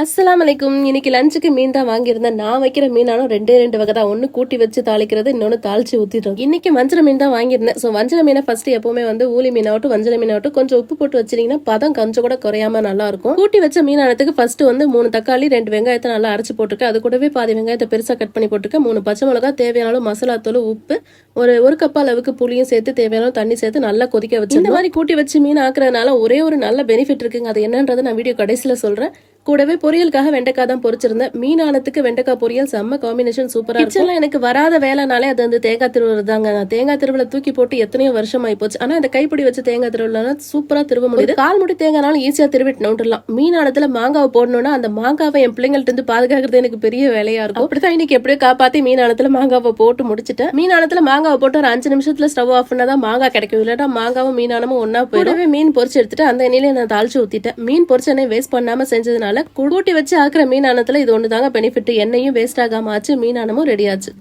அஸ்ஸலாமு அலைக்கும். இன்னைக்கு லஞ்சுக்கு மீன் தான் வாங்கியிருந்தேன். நான் வைக்கிற மீனாலும் ரெண்டே வகை தான். ஒன்று கூட்டி வச்சு தாளிக்கிறது, இன்னொன்று தாளிச்சு ஊற்றிடும். இன்னைக்கு வஞ்சர மீன் தான் வாங்கியிருந்தேன். ஸோ வஞ்சர மீனை ஃபர்ஸ்ட் எப்பவுமே ஊலி மீனாகட்டும் வஞ்சர மீனாகட்டும் கொஞ்சம் உப்பு போட்டு வச்சிங்கன்னா பதம் கொஞ்சம் கூட குறையாம நல்லா இருக்கும். கூட்டி வச்ச மீனானதுக்கு ஃபர்ஸ்ட் 3 தக்காளி 2 வெங்காயத்தை நல்லா அரைச்சு போட்டுருக்கேன். அது கூடவே பாதி வெங்காயத்தை பெருசாக கட் பண்ணி போட்டுருக்கேன். 3 பச்சை மிளகா, தேவையான மசாலா தூள், உப்பு, ஒரு கப் அளவுக்கு புளியும் சேர்த்து தேவையான தண்ணி சேர்த்து நல்லா கொதிக்க வச்சு இந்த மாதிரி கூட்டி வச்சு மீன் ஆக்குறதுனால ஒரே ஒரு நல்ல பெனிஃபிட் இருக்குங்க. அது என்னன்றதை நான் வீடியோ கடைசியில் சொல்றேன். கூடவே பொரியலுக்காக வெண்டைக்காய் தான் பொரிச்சிருந்தேன். மீனானத்துக்கு வெண்டைக்காய் பொரியல் செம்ம காம்பினேஷன் சூப்பரா இருக்கும். எனக்கு வராத வேலைனாலே அது தேங்காய் திருவுறது தாங்க. நான் தேங்காய் திருவிழா தூக்கி போட்டு எத்தனையோ வருஷம் ஆகி போச்சு. ஆனா இந்த கைப்பிடி வச்சு தேங்காய் திருவிழா சூப்பரா திருவ முடியுது. கால் முடி தேங்காய்னாலும் ஈஸியா திருவிட்டு மீனானத்துல மாங்காவை போடணும்னா அந்த மாங்காவை என் பிள்ளைங்கள்ட்ட இருந்து பாதுகாக்கிறது எனக்கு பெரிய வேலையா இருக்கும். அப்படித்தான் இன்னைக்கு எப்படியோ காப்பாத்தி மீனானத்துல மாங்காவை போட்டு முடிச்சுட்டேன். மீனானத்துல மாங்காவை போட்டு ஒரு 5 நிமிஷத்துல ஸ்டவ் ஆஃப் பண்ணாதான் மாங்காய் கிடைக்கும். இல்லாட்டா மாங்காவும் மீனானமும் ஒன்னா போயிடவே மீன் பொரிச்சு எடுத்துட்டு அந்த எண்ணெயில நான் தாளிச்சு ஊத்திட்டேன். மீன் பொரிச்ச எண்ணெய் வேஸ்ட் பண்ணாம செஞ்சதுனால கூட்டி வச்சு ஆக்குற மீனானத்துல இது ஒண்ணுதாங்க பெனிஃபிட். எண்ணெயும் வேஸ்ட் ஆகாம ஆச்சு, மீனானமும் ரெடி ஆச்சு.